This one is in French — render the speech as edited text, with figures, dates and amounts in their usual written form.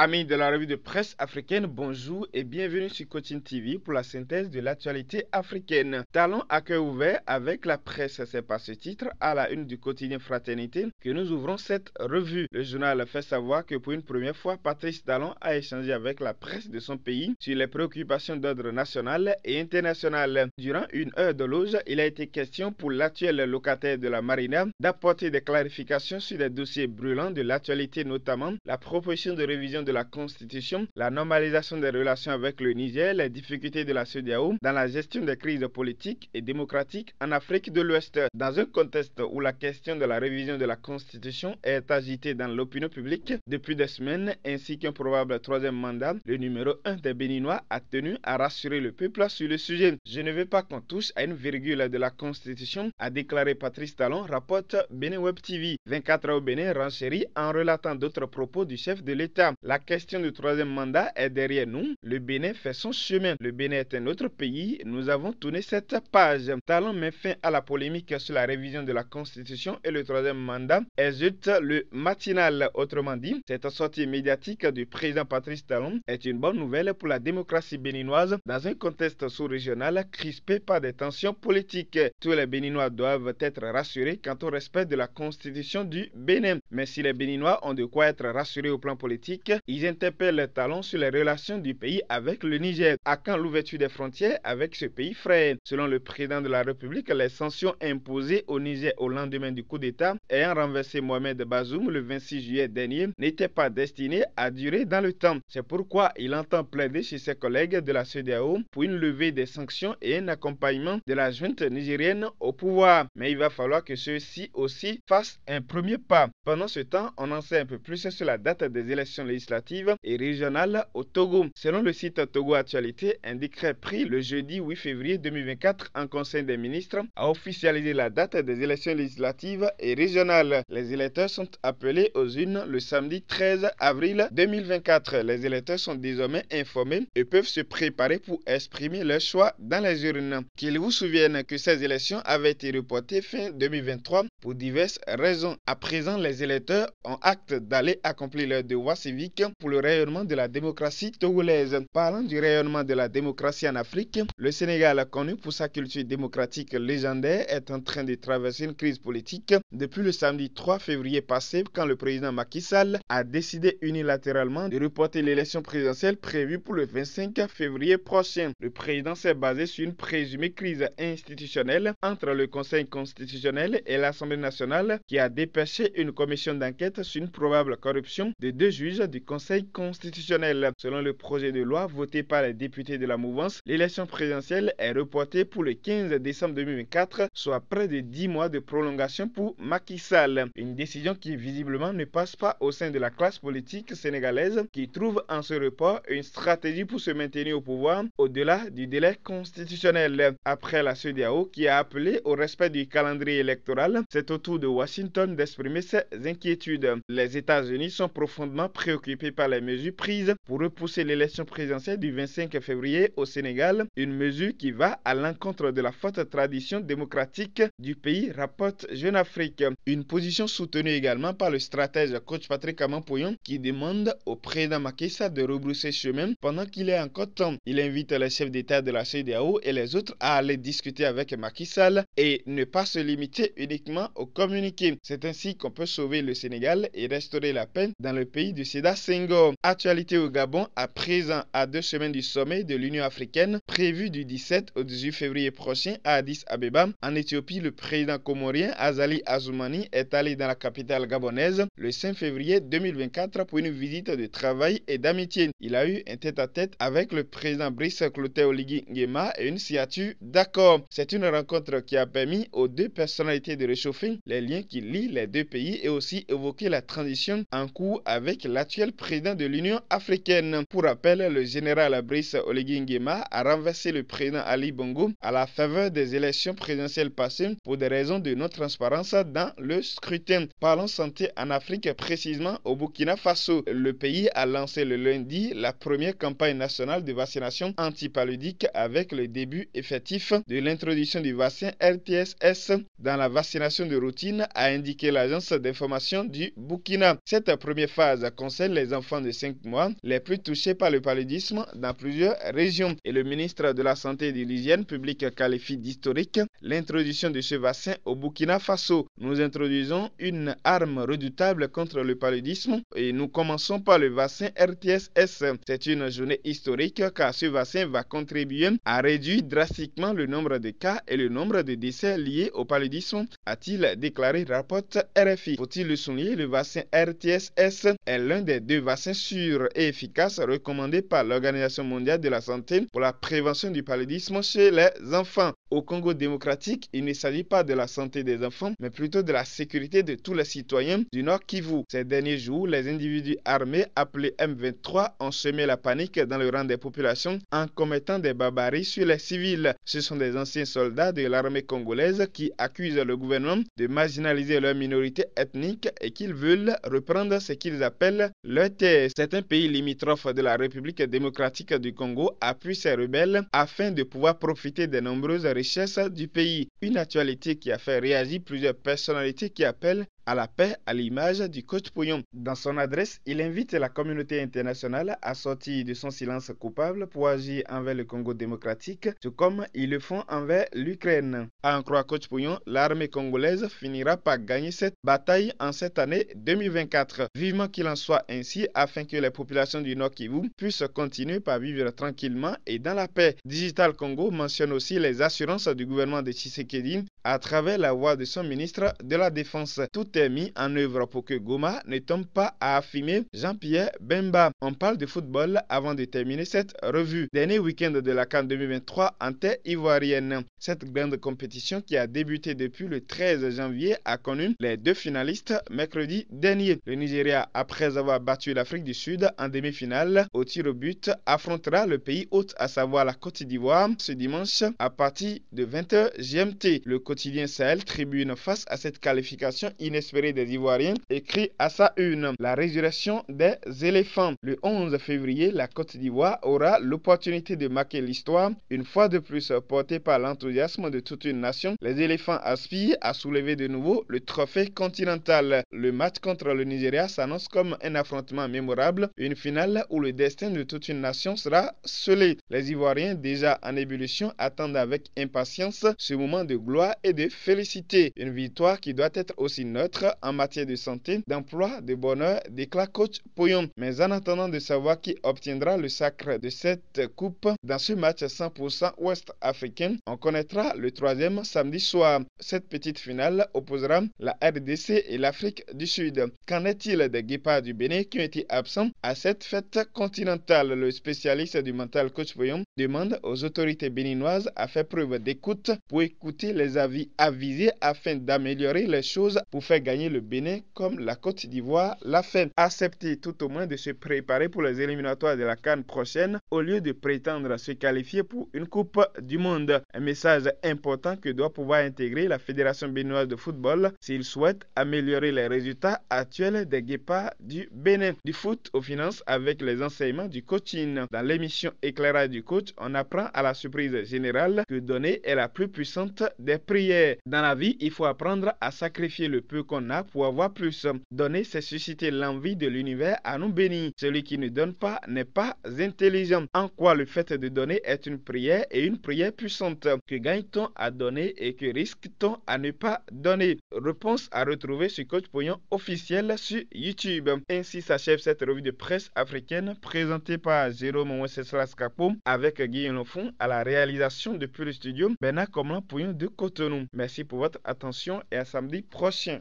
Amis de la revue de presse africaine, bonjour et bienvenue sur Coaching TV pour la synthèse de l'actualité africaine. Talons à cœur ouvert avec la presse, c'est par ce titre à la une du quotidien Fraternité que nous ouvrons cette revue. Le journal fait savoir que pour une première fois, Patrice Talon a échangé avec la presse de son pays sur les préoccupations d'ordre national et international. Durant une heure de loge, il a été question pour l'actuel locataire de la Marina d'apporter des clarifications sur des dossiers brûlants de l'actualité, notamment la proposition de révision de la Constitution, la normalisation des relations avec le Niger, les difficultés de la CEDEAO dans la gestion des crises politiques et démocratiques en Afrique de l'Ouest. Dans un contexte où la question de la révision de la Constitution est agitée dans l'opinion publique depuis des semaines, ainsi qu'un probable troisième mandat, le numéro 1 des Béninois a tenu à rassurer le peuple sur le sujet. Je ne veux pas qu'on touche à une virgule de la Constitution, a déclaré Patrice Talon, rapporte Bénin Web TV. 24 heures au Bénin renchérit en relatant d'autres propos du chef de l'État. La question du troisième mandat est derrière nous. Le Bénin fait son chemin. Le Bénin est un autre pays. Nous avons tourné cette page. Talon met fin à la polémique sur la révision de la Constitution et le troisième mandat exulte le matinal. Autrement dit, cette sortie médiatique du président Patrice Talon est une bonne nouvelle pour la démocratie béninoise dans un contexte sous-régional crispé par des tensions politiques. Tous les Béninois doivent être rassurés quant au respect de la Constitution du Bénin. Mais si les Béninois ont de quoi être rassurés au plan politique, ils interpellent Talon sur les relations du pays avec le Niger. À quand l'ouverture des frontières avec ce pays frère? Selon le président de la République, les sanctions imposées au Niger au lendemain du coup d'État ayant renversé Mohamed Bazoum le 26 juillet dernier n'étaient pas destinées à durer dans le temps. C'est pourquoi il entend plaider chez ses collègues de la CEDEAO pour une levée des sanctions et un accompagnement de la junte nigérienne au pouvoir. Mais il va falloir que ceux-ci aussi fassent un premier pas. Pendant ce temps, on en sait un peu plus sur la date des élections législatives et régionales au Togo. Selon le site Togo Actualité, un décret pris le jeudi 8 février 2024 en Conseil des ministres a officialisé la date des élections législatives et régionales. Les électeurs sont appelés aux urnes le samedi 13 avril 2024. Les électeurs sont désormais informés et peuvent se préparer pour exprimer leur choix dans les urnes. Qu'ils vous souviennent que ces élections avaient été reportées fin 2023 pour diverses raisons. À présent, les électeurs ont acte d'aller accomplir leur devoir civique pour le rayonnement de la démocratie togolaise. Parlant du rayonnement de la démocratie en Afrique, le Sénégal, connu pour sa culture démocratique légendaire, est en train de traverser une crise politique depuis le samedi 3 février passé, quand le président Macky Sall a décidé unilatéralement de reporter l'élection présidentielle prévue pour le 25 février prochain. Le président s'est basé sur une présumée crise institutionnelle entre le Conseil constitutionnel et l'Assemblée nationale qui a dépêché une commission d'enquête sur une probable corruption de deux juges du Conseil constitutionnel. Selon le projet de loi voté par les députés de la mouvance, l'élection présidentielle est reportée pour le 15 décembre 2024, soit près de 10 mois de prolongation pour Macky Sall. Une décision qui visiblement ne passe pas au sein de la classe politique sénégalaise qui trouve en ce report une stratégie pour se maintenir au pouvoir au-delà du délai constitutionnel. Après la CEDEAO qui a appelé au respect du calendrier électoral, c'est au tour de Washington d'exprimer ses inquiétudes. Les États-Unis sont profondément préoccupés par les mesures prises pour repousser l'élection présidentielle du 25 février au Sénégal, une mesure qui va à l'encontre de la forte tradition démocratique du pays, rapporte Jeune Afrique. Une position soutenue également par le stratège coach Patrick Amanpoyon qui demande au président Macky Sall de rebrousser chemin pendant qu'il est encore temps. Il invite les chefs d'État de la CEDEAO et les autres à aller discuter avec Macky Sall et ne pas se limiter uniquement au communiqué. C'est ainsi qu'on peut sauver le Sénégal et restaurer la paix dans le pays du Sédar Senghor. Actualité au Gabon, à présent à 2 semaines du sommet de l'Union africaine prévu du 17 au 18 février prochain à Addis Abeba. En Éthiopie, le président comorien Azali Assoumani est allé dans la capitale gabonaise le 5 février 2024 pour une visite de travail et d'amitié. Il a eu un tête-à-tête avec le président Brice Clotaire Oligui Nguema et une signature d'accord. C'est une rencontre qui a permis aux deux personnalités de réchauffer les liens qui lient les deux pays et aussi évoquer la transition en cours avec l'actuel président de l'Union africaine. Pour rappel, le général Brice Oligui Nguema a renversé le président Ali Bongo à la faveur des élections présidentielles passées pour des raisons de non-transparence dans le scrutin. Parlons santé en Afrique, précisément au Burkina Faso. Le pays a lancé le lundi la première campagne nationale de vaccination antipaludique avec le début effectif de l'introduction du vaccin RTSS dans la vaccination de routine, a indiqué l'agence d'information du Burkina. Cette première phase concerne les enfants de 5 mois les plus touchés par le paludisme dans plusieurs régions. Et le ministre de la Santé et de l'Hygiène publique qualifie d'historique l'introduction de ce vaccin au Burkina Faso. Nous introduisons une arme redoutable contre le paludisme et nous commençons par le vaccin RTS-S. C'est une journée historique car ce vaccin va contribuer à réduire drastiquement le nombre de cas et le nombre de décès liés au paludisme, a-t-il déclaré, rapporte RFI. Faut-il le souligner, le vaccin RTS-S est l'un des 2 vaccins sûrs et efficaces recommandés par l'Organisation mondiale de la santé pour la prévention du paludisme chez les enfants. Au Congo démocratique, il ne s'agit pas de la santé des enfants, mais plutôt de la sécurité de tous les citoyens du Nord Kivu. Ces derniers jours, les individus armés appelés M23 ont semé la panique dans le rang des populations en commettant des barbaries sur les civils. Ce sont des anciens soldats de l'armée congolaise qui accusent le gouvernement de marginaliser leur minorité ethnique et qu'ils veulent reprendre ce qu'ils appellent leur terre. Certains pays limitrophes de la République démocratique du Congo appuient ces rebelles afin de pouvoir profiter des nombreuses richesses du pays. Une actualité qui a fait réagir plusieurs personnalités qui appellent à la paix à l'image du coach Pouyon. Dans son adresse, il invite la communauté internationale à sortir de son silence coupable pour agir envers le Congo démocratique, tout comme ils le font envers l'Ukraine. À en croire coach Pouyon, l'armée congolaise finira par gagner cette bataille en cette année 2024. Vivement qu'il en soit ainsi afin que les populations du Nord Kivu puissent continuer par vivre tranquillement et dans la paix. Digital Congo mentionne aussi les assurances du gouvernement de Tshisekedi à travers la voix de son ministre de la Défense. Tout est mis en œuvre pour que Goma ne tombe pas à affimer Jean-Pierre Bemba. On parle de football avant de terminer cette revue. Dernier week-end de la CAN 2023 en terre ivoirienne. Cette grande compétition qui a débuté depuis le 13 janvier a connu les 2 finalistes mercredi dernier. Le Nigeria, après avoir battu l'Afrique du Sud en demi-finale au tir au but, affrontera le pays hôte, à savoir la Côte d'Ivoire, ce dimanche à partir de 20h GMT. Le quotidien Sahel tribune face à cette qualification inespérée des Ivoiriens, écrit à sa une la résurrection des éléphants. Le 11 février, la Côte d'Ivoire aura l'opportunité de marquer l'histoire, une fois de plus portée par l'enthousiasme de toute une nation. Les éléphants aspirent à soulever de nouveau le trophée continental. Le match contre le Nigeria s'annonce comme un affrontement mémorable, une finale où le destin de toute une nation sera scellé. Les Ivoiriens, déjà en ébullition, attendent avec impatience ce moment de gloire et de félicité. Une victoire qui doit être aussi neutre en matière de santé, d'emploi, de bonheur, déclare coach Pouyon. Mais en attendant de savoir qui obtiendra le sacre de cette coupe dans ce match 100% ouest-africain, on connaîtra le 3e samedi soir. Cette petite finale opposera la RDC et l'Afrique du Sud. Qu'en est-il des guépards du Bénin qui ont été absents à cette fête continentale? Le spécialiste du mental coach Pouyon demande aux autorités béninoises à faire preuve d'écoute pour écouter les avis avisés afin d'améliorer les choses pour faire gagner le Bénin comme la Côte d'Ivoire l'a fait. Accepter tout au moins de se préparer pour les éliminatoires de la CAN prochaine au lieu de prétendre se qualifier pour une Coupe du Monde. Un message important que doit pouvoir intégrer la Fédération béninoise de football s'il souhaite améliorer les résultats actuels des guépards du Bénin. Du foot aux finances avec les enseignements du coaching. Dans l'émission Éclairage du coach, on apprend à la surprise générale que donner est la plus puissante des prières. Dans la vie, il faut apprendre à sacrifier le peu qu'on a pour avoir plus. Donner, c'est susciter l'envie de l'univers à nous bénir. Celui qui ne donne pas n'est pas intelligent. En quoi le fait de donner est une prière et une prière puissante? Que gagne-t-on à donner et que risque-t-on à ne pas donner? Réponse à retrouver sur Coach Pouyon officiel sur YouTube. Ainsi s'achève cette revue de presse africaine présentée par Jérôme Wenceslas-Capo avec Guillaume Lofond à la réalisation depuis le studio Bernard Comlan Pouyon de Cotonou. Merci pour votre attention et à samedi prochain.